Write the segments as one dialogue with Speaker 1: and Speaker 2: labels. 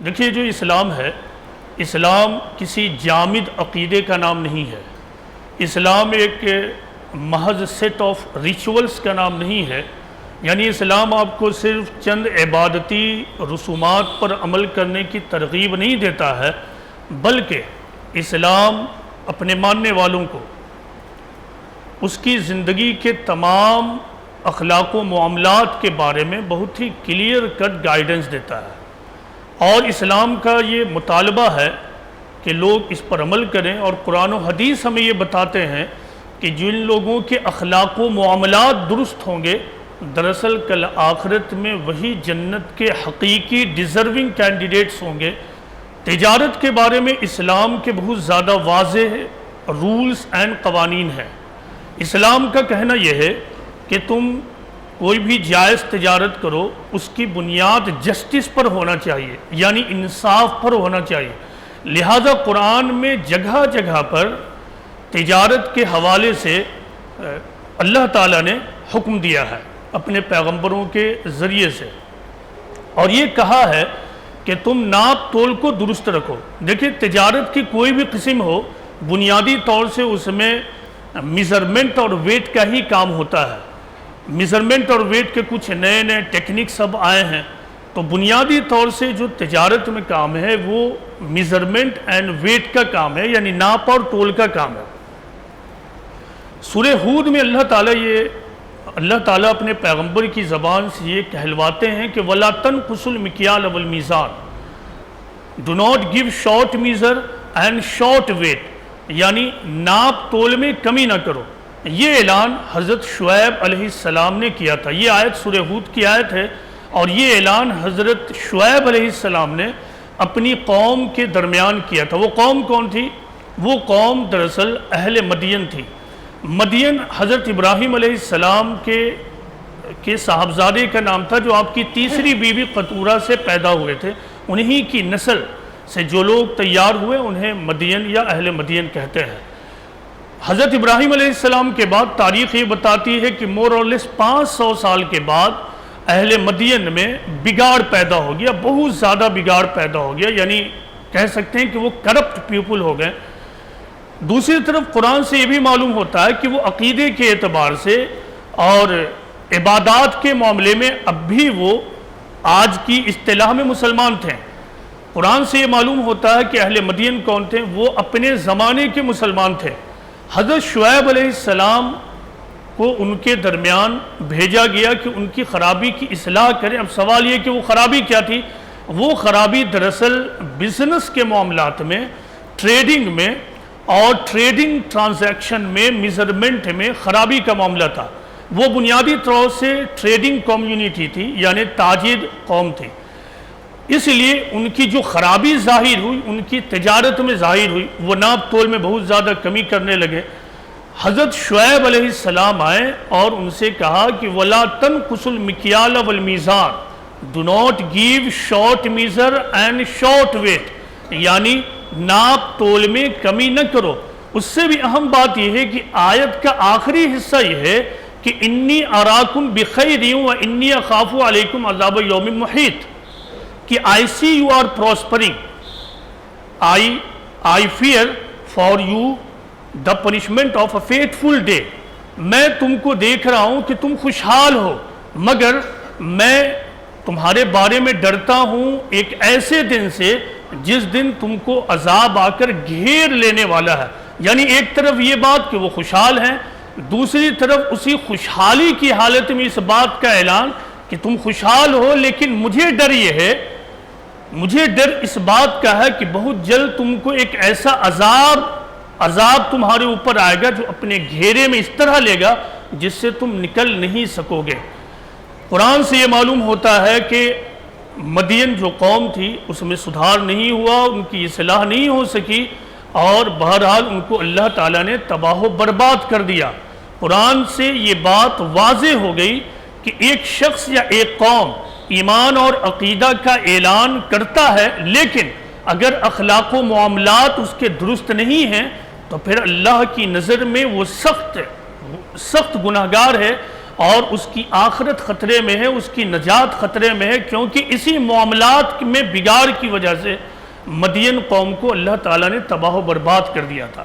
Speaker 1: دیکھیے جو اسلام ہے، اسلام کسی جامد عقیدے کا نام نہیں ہے۔ اسلام ایک محض سیٹ آف ریچولز کا نام نہیں ہے، یعنی اسلام آپ کو صرف چند عبادتی رسومات پر عمل کرنے کی ترغیب نہیں دیتا ہے، بلکہ اسلام اپنے ماننے والوں کو اس کی زندگی کے تمام اخلاق و معاملات کے بارے میں بہت ہی کلیئر کٹ گائیڈنس دیتا ہے، اور اسلام کا یہ مطالبہ ہے کہ لوگ اس پر عمل کریں، اور قرآن و حدیث ہمیں یہ بتاتے ہیں کہ جن لوگوں کے اخلاق و معاملات درست ہوں گے، دراصل کل آخرت میں وہی جنت کے حقیقی ڈیزرونگ کینڈیڈیٹس ہوں گے۔ تجارت کے بارے میں اسلام کے بہت زیادہ واضح رولز اینڈ قوانین ہیں۔ اسلام کا کہنا یہ ہے کہ تم کوئی بھی جائز تجارت کرو، اس کی بنیاد جسٹس پر ہونا چاہیے، یعنی انصاف پر ہونا چاہیے۔ لہذا قرآن میں جگہ جگہ پر تجارت کے حوالے سے اللہ تعالیٰ نے حکم دیا ہے اپنے پیغمبروں کے ذریعے سے، اور یہ کہا ہے کہ تم ناپ تول کو درست رکھو۔ دیکھیں تجارت کی کوئی بھی قسم ہو، بنیادی طور سے اس میں میزرمنٹ اور ویٹ کا ہی کام ہوتا ہے۔ میزرمنٹ اور ویٹ کے کچھ نئے نئے ٹیکنکس اب آئے ہیں، تو بنیادی طور سے جو تجارت میں کام ہے وہ میزرمنٹ اینڈ ویٹ کا کام ہے، یعنی ناپ اور تول کا کام ہے۔ سورہ ہود میں اللہ تعالیٰ اپنے پیغمبر کی زبان سے یہ کہلواتے ہیں کہ وَلَا تَنْقُصُوا الْمِكْيَالَ وَالْمِيزَانَ Do not give short measure and short weight، یعنی ناپ تول میں کمی نہ کرو۔ یہ اعلان حضرت شعیب علیہ السلام نے کیا تھا۔ یہ آیت سورہ ہود کی آیت ہے، اور یہ اعلان حضرت شعیب علیہ السلام نے اپنی قوم کے درمیان کیا تھا۔ وہ قوم کون تھی؟ وہ قوم دراصل اہل مدین تھی۔ مدین حضرت ابراہیم علیہ السلام کے صاحبزادے کا نام تھا، جو آپ کی تیسری بیوی قطورہ سے پیدا ہوئے تھے۔ انہی کی نسل سے جو لوگ تیار ہوئے انہیں مدین یا اہل مدین کہتے ہیں۔ حضرت ابراہیم علیہ السلام کے بعد تاریخ یہ بتاتی ہے کہ مور اور لیس 500 سال کے بعد اہل مدین میں بگاڑ پیدا ہو گیا، بہت زیادہ بگاڑ پیدا ہو گیا، یعنی کہہ سکتے ہیں کہ وہ کرپٹ پیپل ہو گئے۔ دوسری طرف قرآن سے یہ بھی معلوم ہوتا ہے کہ وہ عقیدے کے اعتبار سے اور عبادات کے معاملے میں اب بھی وہ آج کی اصطلاح میں مسلمان تھے۔ قرآن سے یہ معلوم ہوتا ہے کہ اہل مدین کون تھے؟ وہ اپنے زمانے کے مسلمان تھے۔ حضرت شعیب علیہ السلام کو ان کے درمیان بھیجا گیا کہ ان کی خرابی کی اصلاح کریں۔ اب سوال یہ کہ وہ خرابی کیا تھی؟ وہ خرابی دراصل بزنس کے معاملات میں، ٹریڈنگ میں اور ٹریڈنگ ٹرانزیکشن میں، میزرمنٹ میں خرابی کا معاملہ تھا۔ وہ بنیادی طور سے ٹریڈنگ کمیونٹی تھی، یعنی تاجر قوم تھی۔ اس لیے ان کی جو خرابی ظاہر ہوئی، ان کی تجارت میں ظاہر ہوئی، وہ ناپ تول میں بہت زیادہ کمی کرنے لگے۔ حضرت شعیب علیہ السلام آئے اور ان سے کہا کہ وَلَا تَنْقُصُوا الْمِكْيَالَ وَالْمِيزَانَ Do not give short measure and short weight، یعنی ناپ تول میں کمی نہ کرو۔ اس سے بھی اہم بات یہ ہے کہ آیت کا آخری حصہ یہ ہے کہ انی اراکم بخیر و انی اخاف علیکم عذاب یوم محیط، کہ I see you are prospering, I fear for you the punishment of a fateful day۔ میں تم کو دیکھ رہا ہوں کہ تم خوشحال ہو، مگر میں تمہارے بارے میں ڈرتا ہوں ایک ایسے دن سے جس دن تم کو عذاب آ کر گھیر لینے والا ہے۔ یعنی ایک طرف یہ بات کہ وہ خوشحال ہیں، دوسری طرف اسی خوشحالی کی حالت میں اس بات کا اعلان کہ تم خوشحال ہو، لیکن مجھے ڈر یہ ہے، مجھے ڈر اس بات کا ہے کہ بہت جلد تم کو ایک ایسا عذاب تمہارے اوپر آئے گا جو اپنے گھیرے میں اس طرح لے گا جس سے تم نکل نہیں سکو گے۔ قرآن سے یہ معلوم ہوتا ہے کہ مدین جو قوم تھی اس میں سدھار نہیں ہوا، ان کی اصلاح نہیں ہو سکی، اور بہرحال ان کو اللہ تعالیٰ نے تباہ و برباد کر دیا۔ قرآن سے یہ بات واضح ہو گئی کہ ایک شخص یا ایک قوم ایمان اور عقیدہ کا اعلان کرتا ہے، لیکن اگر اخلاق و معاملات اس کے درست نہیں ہیں تو پھر اللہ کی نظر میں وہ سخت گناہگار ہے، اور اس کی آخرت خطرے میں ہے، اس کی نجات خطرے میں ہے، کیونکہ اسی معاملات میں بگاڑ کی وجہ سے مدین قوم کو اللہ تعالیٰ نے تباہ و برباد کر دیا تھا۔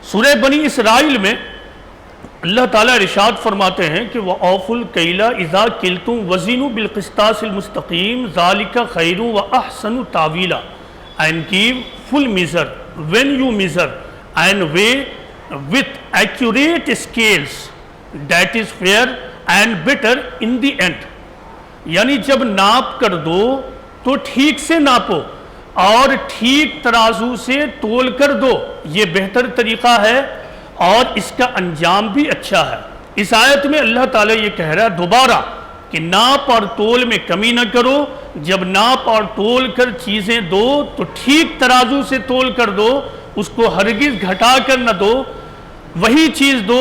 Speaker 1: سورہ بنی اسرائیل میں اللہ تعالیٰ ارشاد فرماتے ہیں کہ وَأَوْفُوا الْكَيْلَ إِذَا كِلْتُمْ وَزِنُوا بِالْقِسْطَاسِ الْمُسْتَقِيمِ ذَلِكَ خَيْرٌ وَأَحْسَنُ تَأْوِيلًا and give full measure when you measure and weigh with accurate scales that is fair and better in the end۔ یعنی جب ناپ کر دو تو ٹھیک سے ناپو اور ٹھیک ترازو سے تول کر دو، یہ بہتر طریقہ ہے اور اس کا انجام بھی اچھا ہے۔ اس آیت میں اللہ تعالیٰ یہ کہہ رہا ہے دوبارہ کہ ناپ اور تول میں کمی نہ کرو، جب ناپ اور تول کر چیزیں دو تو ٹھیک ترازو سے تول کر دو، اس کو ہرگز گھٹا کر نہ دو، وہی چیز دو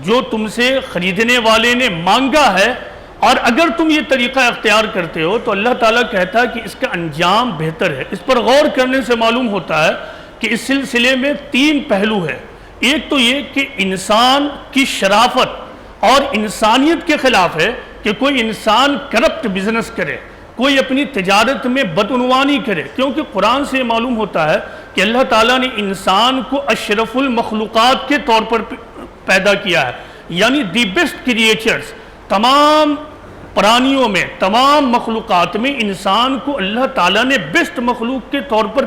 Speaker 1: جو تم سے خریدنے والے نے مانگا ہے۔ اور اگر تم یہ طریقہ اختیار کرتے ہو تو اللہ تعالیٰ کہتا ہے کہ اس کا انجام بہتر ہے۔ اس پر غور کرنے سے معلوم ہوتا ہے کہ اس سلسلے میں تین پہلو ہے۔ ایک تو یہ کہ انسان کی شرافت اور انسانیت کے خلاف ہے کہ کوئی انسان کرپٹ بزنس کرے، کوئی اپنی تجارت میں بدعنوانی کرے، کیونکہ قرآن سے معلوم ہوتا ہے کہ اللہ تعالیٰ نے انسان کو اشرف المخلوقات کے طور پر پیدا کیا ہے، یعنی دی بیسٹ کریچرز۔ تمام پرانیوں میں، تمام مخلوقات میں انسان کو اللہ تعالیٰ نے بیسٹ مخلوق کے طور پر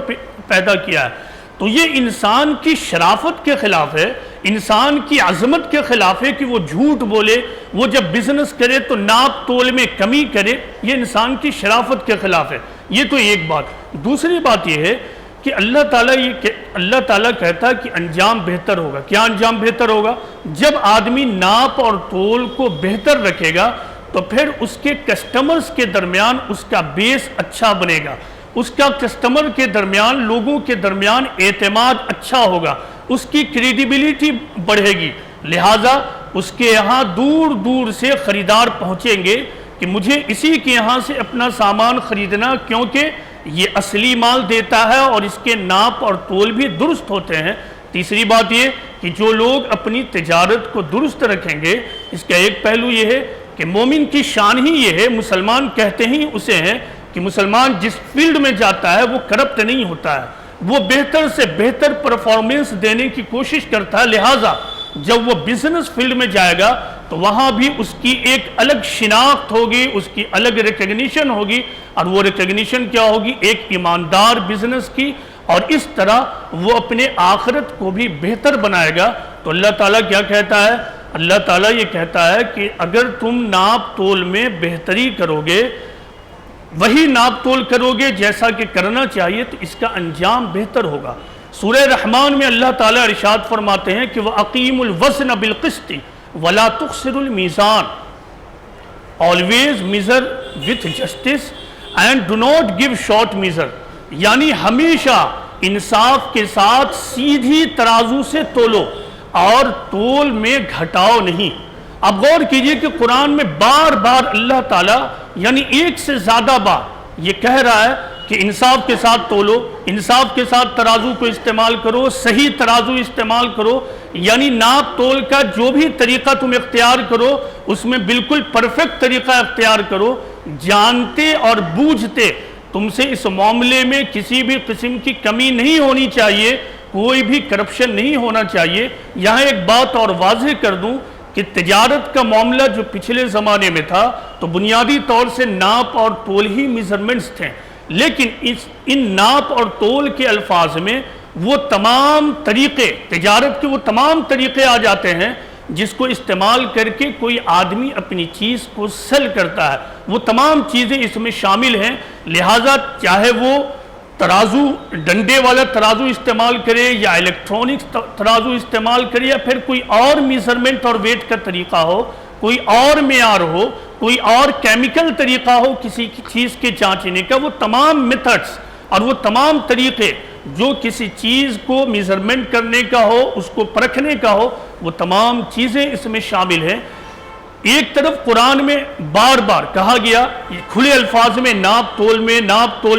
Speaker 1: پیدا کیا ہے۔ تو یہ انسان کی شرافت کے خلاف ہے، انسان کی عظمت کے خلاف ہے کہ وہ جھوٹ بولے، وہ جب بزنس کرے تو ناپ تول میں کمی کرے، یہ انسان کی شرافت کے خلاف ہے۔ یہ تو ایک بات۔ دوسری بات یہ ہے کہ اللہ تعالیٰ کہتا ہے کہ انجام بہتر ہوگا۔ کیا انجام بہتر ہوگا؟ جب آدمی ناپ اور تول کو بہتر رکھے گا تو پھر اس کے کسٹمرز کے درمیان اس کا بیس اچھا بنے گا، اس کا کسٹمر کے درمیان، لوگوں کے درمیان اعتماد اچھا ہوگا، اس کی کریڈیبلٹی بڑھے گی، لہٰذا اس کے یہاں دور دور سے خریدار پہنچیں گے کہ مجھے اسی کے یہاں سے اپنا سامان خریدنا، کیونکہ یہ اصلی مال دیتا ہے اور اس کے ناپ اور تول بھی درست ہوتے ہیں۔ تیسری بات یہ کہ جو لوگ اپنی تجارت کو درست رکھیں گے، اس کا ایک پہلو یہ ہے کہ مومن کی شان ہی یہ ہے، مسلمان کہتے ہی اسے ہیں کہ مسلمان جس فیلڈ میں جاتا ہے وہ کرپٹ نہیں ہوتا ہے، وہ بہتر سے بہتر پرفارمنس دینے کی کوشش کرتا ہے، لہٰذا جب وہ بزنس فیلڈ میں جائے گا تو وہاں بھی اس کی ایک الگ شناخت ہوگی، اس کی الگ ریکگنیشن ہوگی، اور وہ ریکگنیشن کیا ہوگی؟ ایک ایماندار بزنس کی، اور اس طرح وہ اپنے آخرت کو بھی بہتر بنائے گا۔ تو اللہ تعالیٰ کیا کہتا ہے؟ اللہ تعالیٰ یہ کہتا ہے کہ اگر تم ناپ تول میں بہتری کرو گے، وہی ناپ تول کرو گے جیسا کہ کرنا چاہیے، تو اس کا انجام بہتر ہوگا۔ سورہ رحمان میں اللہ تعالیٰ ارشاد فرماتے ہیں کہ وَأَقِيمُوا الْوَزْنَ بِالْقِسْطِ وَلَا تُخْسِرُوا الْمِيزَانَ always measure with justice and do not give short measure، یعنی ہمیشہ انصاف کے ساتھ سیدھی ترازو سے تولو اور تول میں گھٹاؤ نہیں۔ اب غور کیجئے کہ قرآن میں بار بار اللہ تعالیٰ یعنی ایک سے زیادہ بار یہ کہہ رہا ہے کہ انصاف کے ساتھ تولو، انصاف کے ساتھ ترازو کو استعمال کرو، صحیح ترازو استعمال کرو، یعنی ناپ تول کا جو بھی طریقہ تم اختیار کرو اس میں بالکل پرفیکٹ طریقہ اختیار کرو، جانتے اور بوجھتے تم سے اس معاملے میں کسی بھی قسم کی کمی نہیں ہونی چاہیے، کوئی بھی کرپشن نہیں ہونا چاہیے۔ یہاں ایک بات اور واضح کر دوں کہ تجارت کا معاملہ جو پچھلے زمانے میں تھا تو بنیادی طور سے ناپ اور تول ہی میزرمنٹس تھے، لیکن ان ناپ اور تول کے الفاظ میں وہ تمام طریقے، تجارت کے وہ تمام طریقے آ جاتے ہیں جس کو استعمال کر کے کوئی آدمی اپنی چیز کو سیل کرتا ہے، وہ تمام چیزیں اس میں شامل ہیں۔ لہٰذا چاہے وہ ترازو، ڈنڈے والا ترازو استعمال کرے یا الیکٹرانکس ترازو استعمال کرے یا پھر کوئی اور میزرمنٹ اور ویٹ کا طریقہ ہو، کوئی اور معیار ہو، کوئی اور کیمیکل طریقہ ہو کسی چیز کے جانچنے کا، وہ تمام میتھڈز اور وہ تمام طریقے جو کسی چیز کو میزرمنٹ کرنے کا ہو، اس کو پرکھنے کا ہو، وہ تمام چیزیں اس میں شامل ہیں۔ ایک طرف قرآن میں بار بار کہا گیا کھلے الفاظ میں ناپ تول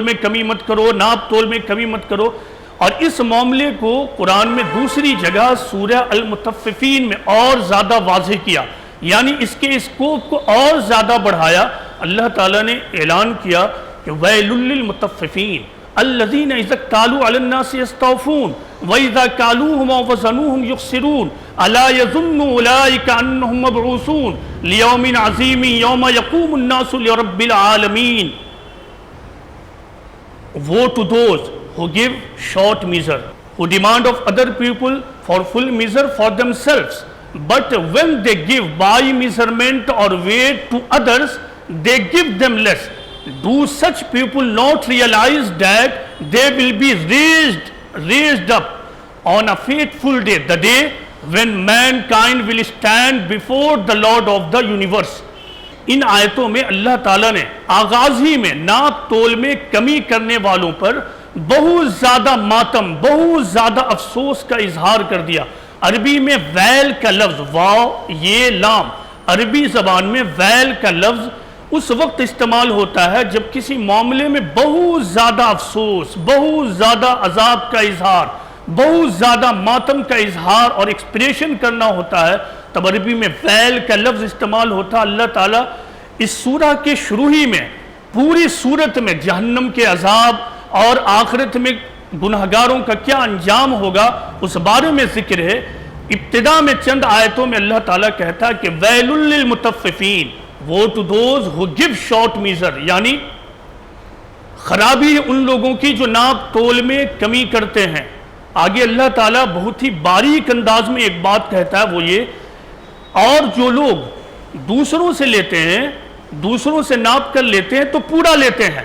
Speaker 1: میں کمی مت کرو، ناپ تول میں کمی مت کرو، اور اس معاملے کو قرآن میں دوسری جگہ سورہ المطففین میں اور زیادہ واضح کیا یعنی اس کے اسکوپ کو اور زیادہ بڑھایا. اللہ تعالیٰ نے اعلان کیا کہ وَيْلٌ لِّلْمُطَفِّفِينَ الَّذِينَ إِذَا اكْتَالُوا عَلَى النَّاسِ يَسْتَوْفُونَ وَإِذَا كَالُوهُمْ أَوْ وَزَنُوهُمْ يُخْسِرُونَ أَلَا يَظُنُّ أُولَٰئِكَ أَنَّهُم مَّبْعُوثُونَ لِيَوْمٍ عَظِيمٍ يَوْمَ يَقُومُ النَّاسُ لِرَبِّ الْعَالَمِينَ. Woe to those who give short measure, who demand of other people for full measure for themselves, but when they give by measurement or weight to others, they give them less. Do such people not realize that they will be raised up on a fateful day, the day when mankind will stand before the Lord of the universe. ان آیتوں میں اللہ تعالیٰ نے آغاز ہی میں ناپ تول میں کمی کرنے والوں پر بہت زیادہ ماتم، بہت زیادہ افسوس کا اظہار کر دیا. عربی میں ویل کا لفظ، واو یہ لام، عربی زبان میں ویل کا لفظ اس وقت استعمال ہوتا ہے جب کسی معاملے میں بہت زیادہ افسوس، بہت زیادہ عذاب کا اظہار، بہت زیادہ ماتم کا اظہار اور ایکسپریشن کرنا ہوتا ہے، تب عربی میں ویل کا لفظ استعمال ہوتا. اللہ تعالیٰ اس سورہ کے شروع ہی میں پوری سورت میں جہنم کے عذاب اور آخرت میں گناہگاروں کا کیا انجام ہوگا اس بارے میں ذکر ہے. ابتدا میں چند آیتوں میں اللہ تعالیٰ کہتا ہے کہ ویل للمطففین، woe to those who give short measure, یعنی خرابی ان لوگوں کی جو ناپ تول میں کمی کرتے ہیں. آگے اللہ تعالیٰ بہت ہی باریک انداز میں ایک بات کہتا ہے، وہ یہ، اور جو لوگ دوسروں سے لیتے ہیں، دوسروں سے ناپ کر لیتے ہیں تو پورا لیتے ہیں،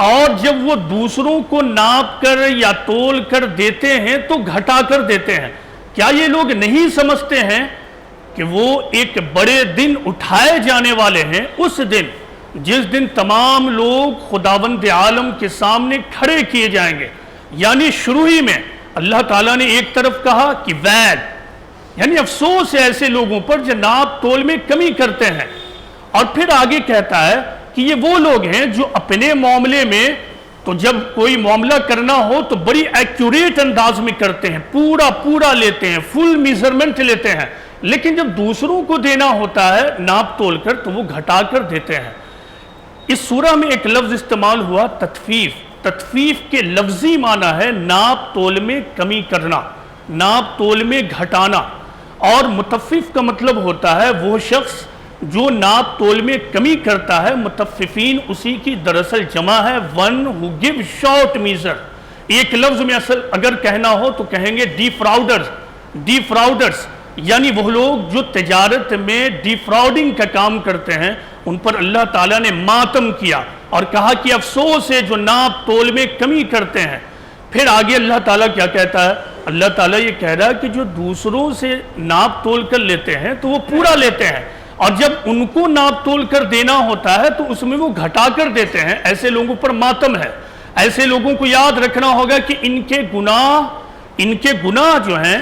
Speaker 1: اور جب وہ دوسروں کو ناپ کر یا تول کر دیتے ہیں تو گھٹا کر دیتے ہیں. کیا یہ لوگ نہیں سمجھتے ہیں کہ وہ ایک بڑے دن اٹھائے جانے والے ہیں، اس دن جس دن تمام لوگ خداوند عالم کے سامنے کھڑے کیے جائیں گے. یعنی شروع ہی میں اللہ تعالیٰ نے ایک طرف کہا کہ ویل، یعنی افسوس ہے ایسے لوگوں پر جو ناپ تول میں کمی کرتے ہیں، اور پھر آگے کہتا ہے کہ یہ وہ لوگ ہیں جو اپنے معاملے میں تو جب کوئی معاملہ کرنا ہو تو بڑی ایکوریٹ انداز میں کرتے ہیں، پورا لیتے ہیں، فل میزرمنٹ لیتے ہیں، لیکن جب دوسروں کو دینا ہوتا ہے ناپ تول کر تو وہ گھٹا کر دیتے ہیں. اس سورہ میں ایک لفظ استعمال ہوا تطفیف. تطفیف کے لفظی معنی ہے ناپ تول میں کمی کرنا، ناپ تول میں گھٹانا. اور متفف کا مطلب ہوتا ہے وہ شخص جو ناپ تول میں کمی کرتا ہے. متففین اسی کی دراصل جمع ہے ون ہو گیو شارٹ میزر. ایک لفظ میں اصل اگر کہنا ہو تو کہیں گے ڈیفراؤڈرز، یعنی وہ لوگ جو تجارت میں ڈیفراؤڈنگ کا کام کرتے ہیں، ان پر اللہ تعالیٰ نے ماتم کیا اور کہا کہ افسوس ہے جو ناپ تول میں کمی کرتے ہیں. پھر آگے اللہ تعالیٰ کیا کہتا ہے؟ اللہ تعالیٰ یہ کہہ رہا ہے کہ جو دوسروں سے ناپ تول کر لیتے ہیں تو وہ پورا لیتے ہیں، اور جب ان کو ناپ تول کر دینا ہوتا ہے تو اس میں وہ گھٹا کر دیتے ہیں. ایسے لوگوں پر ماتم ہے. ایسے لوگوں کو یاد رکھنا ہوگا کہ ان کے گناہ جو ہیں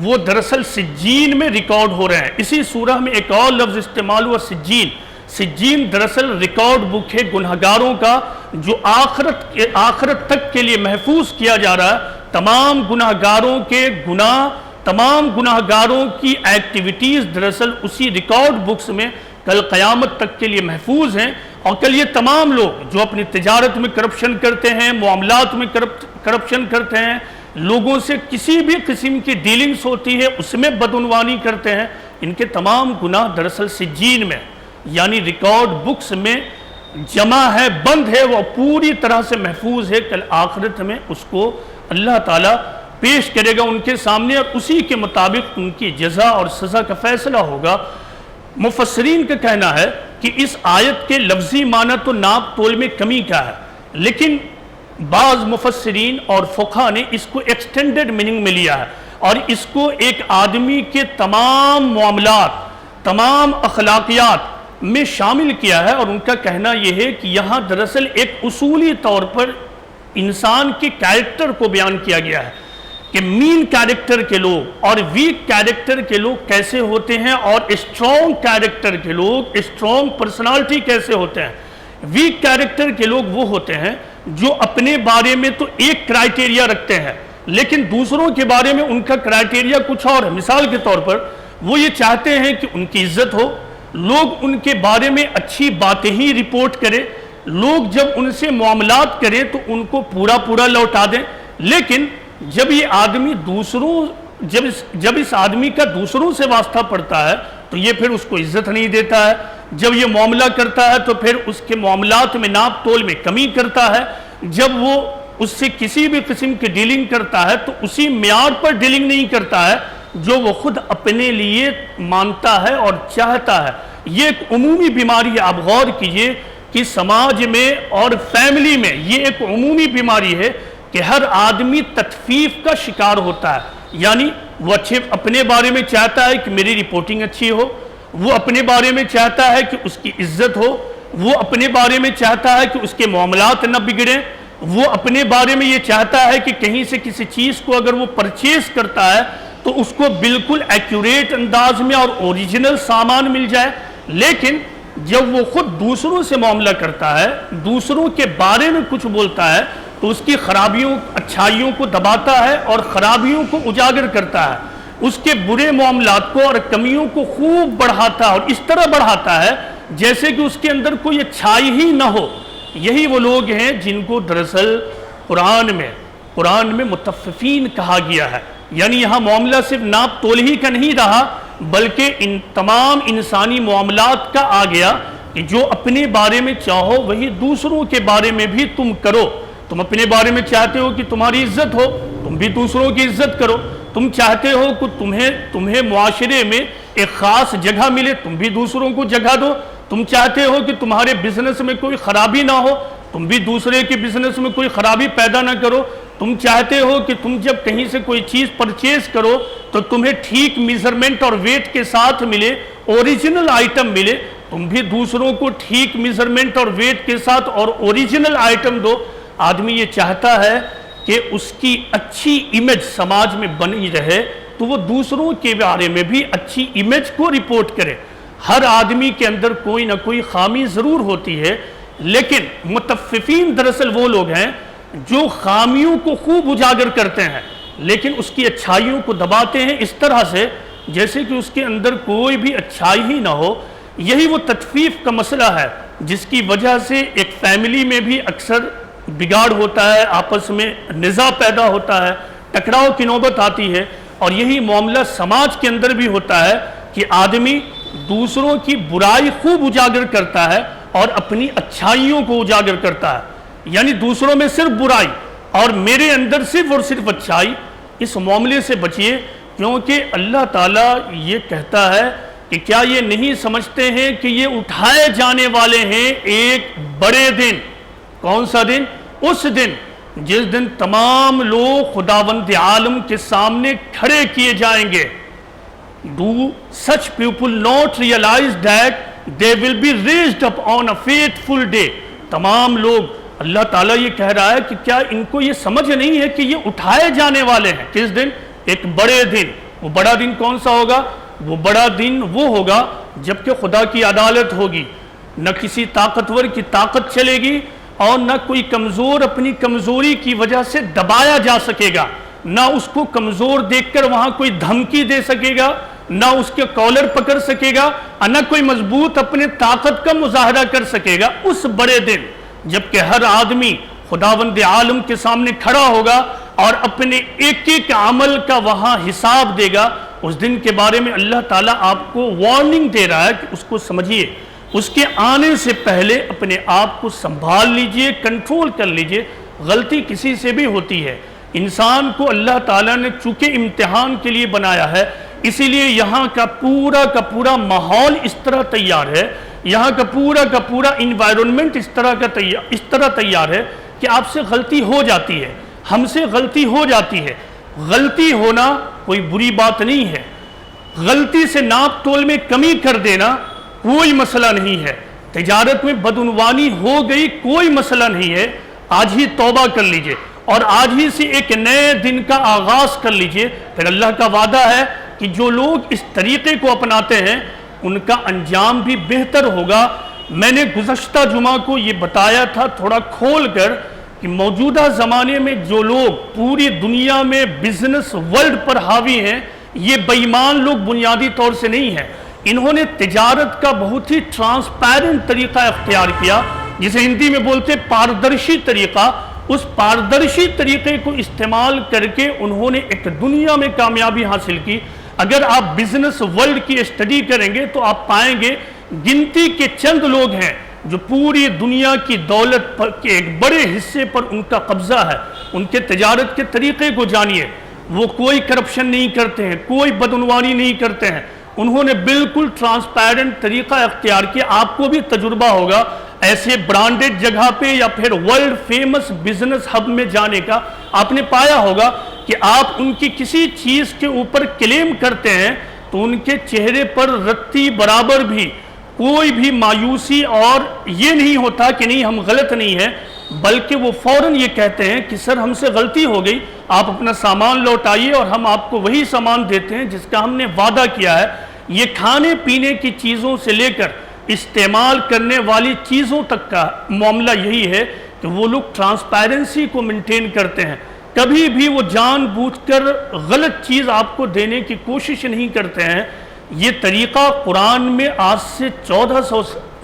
Speaker 1: وہ دراصل سجین میں ریکارڈ ہو رہے ہیں. اسی سورہ میں ایک اور لفظ استعمال ہوا سجین. سجین دراصل ریکارڈ بک ہے گنہگاروں کا جو آخرت تک کے لیے محفوظ کیا جا رہا ہے. تمام گنہگاروں کے گناہ، تمام گنہگاروں کی ایکٹیویٹیز دراصل اسی ریکارڈ بکس میں کل قیامت تک کے لیے محفوظ ہیں. اور کل یہ تمام لوگ جو اپنی تجارت میں کرپشن کرتے ہیں، معاملات میں کرپشن کرتے ہیں، لوگوں سے کسی بھی قسم کی ڈیلنگز ہوتی ہے اس میں بدعنوانی کرتے ہیں، ان کے تمام گناہ دراصل سجین میں یعنی ریکارڈ بکس میں جمع ہے، بند ہے، وہ پوری طرح سے محفوظ ہے. کل آخرت میں اس کو اللہ تعالیٰ پیش کرے گا ان کے سامنے، اور اسی کے مطابق ان کی جزا اور سزا کا فیصلہ ہوگا. مفسرین کا کہنا ہے کہ اس آیت کے لفظی معنی تو ناپ تول میں کمی کا ہے، لیکن بعض مفسرین اور فقہا نے اس کو ایکسٹینڈڈ میننگ میں لیا ہے اور اس کو ایک آدمی کے تمام معاملات، تمام اخلاقیات میں شامل کیا ہے. اور ان کا کہنا یہ ہے کہ یہاں دراصل ایک اصولی طور پر انسان کے کیریکٹر کو بیان کیا گیا ہے کہ مین کیریکٹر کے لوگ اور ویک کیریکٹر کے لوگ کیسے ہوتے ہیں، اور اسٹرانگ کیریکٹر کے لوگ، اسٹرانگ پرسنالٹی کیسے ہوتے ہیں. ویک کیریکٹر کے لوگ وہ ہوتے ہیں جو اپنے بارے میں تو ایک کرائیٹیریا رکھتے ہیں لیکن دوسروں کے بارے میں ان کا کرائیٹیریا کچھ اور ہے. مثال کے طور پر وہ یہ چاہتے ہیں کہ ان کی عزت ہو، لوگ ان کے بارے میں اچھی باتیں ہی رپورٹ کریں، لوگ جب ان سے معاملات کریں تو ان کو پورا لوٹا دیں، لیکن جب یہ آدمی جب اس آدمی کا دوسروں سے واسطہ پڑتا ہے تو یہ پھر اس کو عزت نہیں دیتا ہے، جب یہ معاملہ کرتا ہے تو پھر اس کے معاملات میں ناپ تول میں کمی کرتا ہے، جب وہ اس سے کسی بھی قسم کی ڈیلنگ کرتا ہے تو اسی معیار پر ڈیلنگ نہیں کرتا ہے جو وہ خود اپنے لیے مانتا ہے اور چاہتا ہے۔ یہ ایک عمومی بیماری ہے، آپ غور کیجئے کہ سماج میں اور فیملی میں یہ ایک عمومی بیماری ہے کہ ہر آدمی تطفیف کا شکار ہوتا ہے، یعنی وہ اپنے بارے میں چاہتا ہے کہ میری رپورٹنگ اچھی ہو، وہ اپنے بارے میں چاہتا ہے کہ اس کی عزت ہو، وہ اپنے بارے میں چاہتا ہے کہ اس کے معاملات نہ بگڑیں، وہ اپنے بارے میں یہ چاہتا ہے کہ کہیں سے کسی چیز کو اگر وہ پرچیز کرتا ہے تو اس کو بالکل ایکوریٹ انداز میں اور اوریجنل سامان مل جائے، لیکن جب وہ خود دوسروں سے معاملہ کرتا ہے، دوسروں کے بارے میں کچھ بولتا ہے تو اس کی اچھائیوں کو دباتا ہے اور خرابیوں کو اجاگر کرتا ہے، اس کے برے معاملات کو اور کمیوں کو خوب بڑھاتا ہے اور اس طرح بڑھاتا ہے جیسے کہ اس کے اندر کوئی اچھائی ہی نہ ہو۔ یہی وہ لوگ ہیں جن کو دراصل قرآن میں متففین کہا گیا ہے، یعنی یہاں معاملہ صرف ناپ تول ہی کا نہیں رہا بلکہ ان تمام انسانی معاملات کا آ گیا کہ جو اپنے بارے میں چاہو وہی دوسروں کے بارے میں بھی تم کرو۔ تم اپنے بارے میں چاہتے ہو کہ تمہاری عزت ہو، تم بھی دوسروں کی عزت کرو، تم چاہتے ہو کہ تمہیں معاشرے میں ایک خاص جگہ ملے، تم بھی دوسروں کو جگہ دو، تم چاہتے ہو کہ تمہارے بزنس میں کوئی خرابی نہ ہو، تم بھی دوسرے کے بزنس میں کوئی خرابی پیدا نہ کرو، تم چاہتے ہو کہ تم جب کہیں سے کوئی چیز پرچیز کرو تو تمہیں ٹھیک میزرمنٹ اور ویٹ کے ساتھ ملے، اوریجنل آئٹم ملے، تم بھی دوسروں کو ٹھیک میزرمنٹ اور ویٹ کے ساتھ اور اوریجنل آئٹم دو۔ آدمی یہ چاہتا ہے کہ اس کی اچھی امیج سماج میں بنی رہے تو وہ دوسروں کے بارے میں بھی اچھی امیج کو رپورٹ کرے۔ ہر آدمی کے اندر کوئی نہ کوئی خامی ضرور ہوتی ہے، لیکن متففین دراصل وہ لوگ ہیں جو خامیوں کو خوب اجاگر کرتے ہیں لیکن اس کی اچھائیوں کو دباتے ہیں اس طرح سے جیسے کہ اس کے اندر کوئی بھی اچھائی ہی نہ ہو۔ یہی وہ تطفیف کا مسئلہ ہے جس کی وجہ سے ایک فیملی میں بھی اکثر بگاڑ ہوتا ہے، آپس میں نزاع پیدا ہوتا ہے، ٹکراؤ کی نوبت آتی ہے، اور یہی معاملہ سماج کے اندر بھی ہوتا ہے کہ آدمی دوسروں کی برائی خوب اجاگر کرتا ہے اور اپنی اچھائیوں کو اجاگر کرتا ہے، یعنی دوسروں میں صرف برائی اور میرے اندر صرف اور صرف اچھائی۔ اس معاملے سے بچیے، کیونکہ اللہ تعالیٰ یہ کہتا ہے کہ کیا یہ نہیں سمجھتے ہیں کہ یہ اٹھائے جانے والے ہیں ایک بڑے دن۔ کون سا دن؟ اس دن جس دن تمام لوگ خداوند عالم کے سامنے کھڑے کیے جائیں گے۔ Do such people not realize that they will be raised up on a fateful day؟ تمام لوگ، اللہ تعالیٰ یہ کہہ رہا ہے کہ کیا ان کو یہ سمجھ نہیں ہے کہ یہ اٹھائے جانے والے ہیں؟ کس دن؟ ایک بڑے دن۔ وہ بڑا دن کون سا ہوگا؟ وہ بڑا دن وہ ہوگا جبکہ خدا کی عدالت ہوگی، نہ کسی طاقتور کی طاقت چلے گی اور نہ کوئی کمزور اپنی کمزوری کی وجہ سے دبایا جا سکے گا، نہ اس کو کمزور دیکھ کر وہاں کوئی دھمکی دے سکے گا، نہ اس کے کالر پکڑ سکے گا، نہ کوئی مضبوط اپنے طاقت کا مظاہرہ کر سکے گا اس بڑے دن جبکہ ہر آدمی خداوند عالم کے سامنے کھڑا ہوگا اور اپنے ایک ایک عمل کا وہاں حساب دے گا۔ اس دن کے بارے میں اللہ تعالیٰ آپ کو وارننگ دے رہا ہے کہ اس کو سمجھیے، اس کے آنے سے پہلے اپنے آپ کو سنبھال لیجئے، کنٹرول کر لیجئے۔ غلطی کسی سے بھی ہوتی ہے، انسان کو اللہ تعالیٰ نے چونکہ امتحان کے لیے بنایا ہے، اسی لیے یہاں کا پورا ماحول اس طرح تیار ہے، یہاں کا پورا انوائرمنٹ اس طرح تیار ہے کہ آپ سے غلطی ہو جاتی ہے، ہم سے غلطی ہو جاتی ہے۔ غلطی ہونا کوئی بری بات نہیں ہے، غلطی سے ناپ تول میں کمی کر دینا کوئی مسئلہ نہیں ہے، تجارت میں بدعنوانی ہو گئی کوئی مسئلہ نہیں ہے، آج ہی توبہ کر لیجئے اور آج ہی سے ایک نئے دن کا آغاز کر لیجئے۔ پھر اللہ کا وعدہ ہے کہ جو لوگ اس طریقے کو اپناتے ہیں ان کا انجام بھی بہتر ہوگا۔ میں نے گزشتہ جمعہ کو یہ بتایا تھا تھوڑا کھول کر کہ موجودہ زمانے میں جو لوگ پوری دنیا میں بزنس ورلڈ پر حاوی ہیں یہ بے ایمان لوگ بنیادی طور سے نہیں ہیں، انہوں نے تجارت کا بہت ہی ٹرانسپیرنٹ طریقہ اختیار کیا، جسے ہندی میں بولتے پاردرشی طریقہ۔ اس پاردرشی طریقے کو استعمال کر کے انہوں نے ایک دنیا میں کامیابی حاصل کی۔ اگر آپ بزنس ورلڈ کی اسٹڈی کریں گے تو آپ پائیں گے گنتی کے چند لوگ ہیں جو پوری دنیا کی دولت کے ایک بڑے حصے پر ان کا قبضہ ہے۔ ان کے تجارت کے طریقے کو جانیے، وہ کوئی کرپشن نہیں کرتے ہیں، کوئی بدعنوانی نہیں کرتے ہیں، انہوں نے بالکل ٹرانسپیرنٹ طریقہ اختیار کیا۔ آپ کو بھی تجربہ ہوگا ایسے برانڈڈ جگہ پہ یا پھر ورلڈ فیمس بزنس ہب میں جانے کا، آپ نے پایا ہوگا کہ آپ ان کی کسی چیز کے اوپر کلیم کرتے ہیں تو ان کے چہرے پر رتی برابر بھی کوئی بھی مایوسی اور یہ نہیں ہوتا کہ نہیں ہم غلط نہیں ہیں، بلکہ وہ فوراً یہ کہتے ہیں کہ سر ہم سے غلطی ہو گئی، آپ اپنا سامان لوٹائیے اور ہم آپ کو وہی سامان دیتے ہیں جس کا ہم نے وعدہ کیا ہے۔ یہ کھانے پینے کی چیزوں سے لے کر استعمال کرنے والی چیزوں تک کا معاملہ یہی ہے کہ وہ لوگ ٹرانسپیرنسی کو مینٹین کرتے ہیں۔ کبھی بھی وہ جان بوجھ کر غلط چیز آپ کو دینے کی کوشش نہیں کرتے ہیں۔ یہ طریقہ قرآن میں آج سے 1400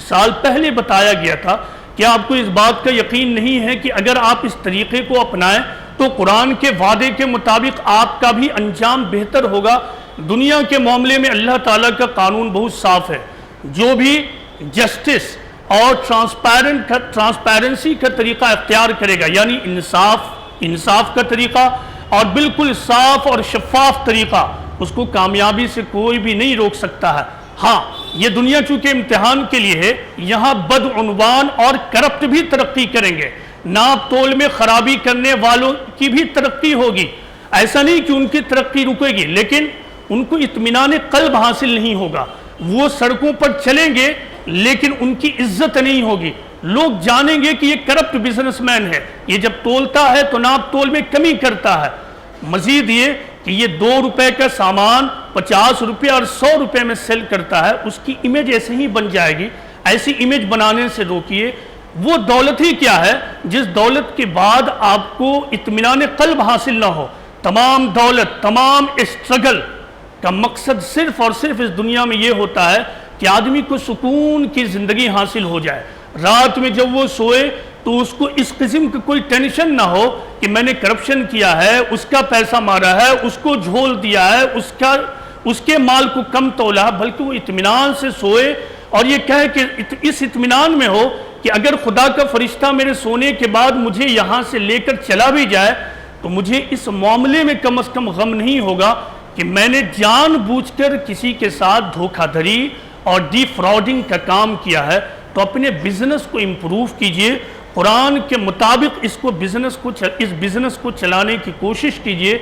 Speaker 1: سال پہلے بتایا گیا تھا۔ کیا آپ کو اس بات کا یقین نہیں ہے کہ اگر آپ اس طریقے کو اپنائیں تو قرآن کے وعدے کے مطابق آپ کا بھی انجام بہتر ہوگا؟ دنیا کے معاملے میں اللہ تعالیٰ کا قانون بہت صاف ہے، جو بھی جسٹس اور ٹرانسپیرنسی کا طریقہ اختیار کرے گا، یعنی انصاف کا طریقہ اور بالکل صاف اور شفاف طریقہ، اس کو کامیابی سے کوئی بھی نہیں روک سکتا ہے۔ ہاں، یہ دنیا چونکہ امتحان کے لیے ہے، یہاں بدعنوان اور کرپٹ بھی ترقی کریں گے، ناپ تول میں خرابی کرنے والوں کی بھی ترقی ہوگی۔ ایسا نہیں کہ ان کی ترقی رکے گی، لیکن ان کو اطمینان قلب حاصل نہیں ہوگا۔ وہ سڑکوں پر چلیں گے لیکن ان کی عزت نہیں ہوگی، لوگ جانیں گے کہ یہ کرپٹ بزنس مین ہے، یہ جب تولتا ہے تو ناپ تول میں کمی کرتا ہے۔ مزید یہ کہ یہ 2 روپے کا سامان 50 روپے اور 100 روپے میں سیل کرتا ہے، اس کی امیج ایسے ہی بن جائے گی۔ ایسی امیج بنانے سے روکیے۔ وہ دولت ہی کیا ہے جس دولت کے بعد آپ کو اطمینان قلب حاصل نہ ہو۔ تمام دولت، تمام اسٹرگل کا مقصد صرف اور صرف اس دنیا میں یہ ہوتا ہے کہ آدمی کو سکون کی زندگی حاصل ہو جائے۔ رات میں جب وہ سوئے تو اس کو اس قسم کی کوئی ٹینشن نہ ہو کہ میں نے کرپشن کیا ہے، اس کا پیسہ مارا ہے، اس کو جھول دیا ہے، اس کے مال کو کم تولا، بلکہ وہ اطمینان سے سوئے اور یہ کہے کہ اس اطمینان میں ہو کہ اگر خدا کا فرشتہ میرے سونے کے بعد مجھے یہاں سے لے کر چلا بھی جائے تو مجھے اس معاملے میں کم از کم غم نہیں ہوگا کہ میں نے جان بوجھ کر کسی کے ساتھ دھوکہ دھڑی اور ڈی فراڈنگ کا کام کیا ہے۔ تو اپنے بزنس کو امپروو کیجئے، قرآن کے مطابق اس بزنس کو چلانے کی کوشش کیجئے۔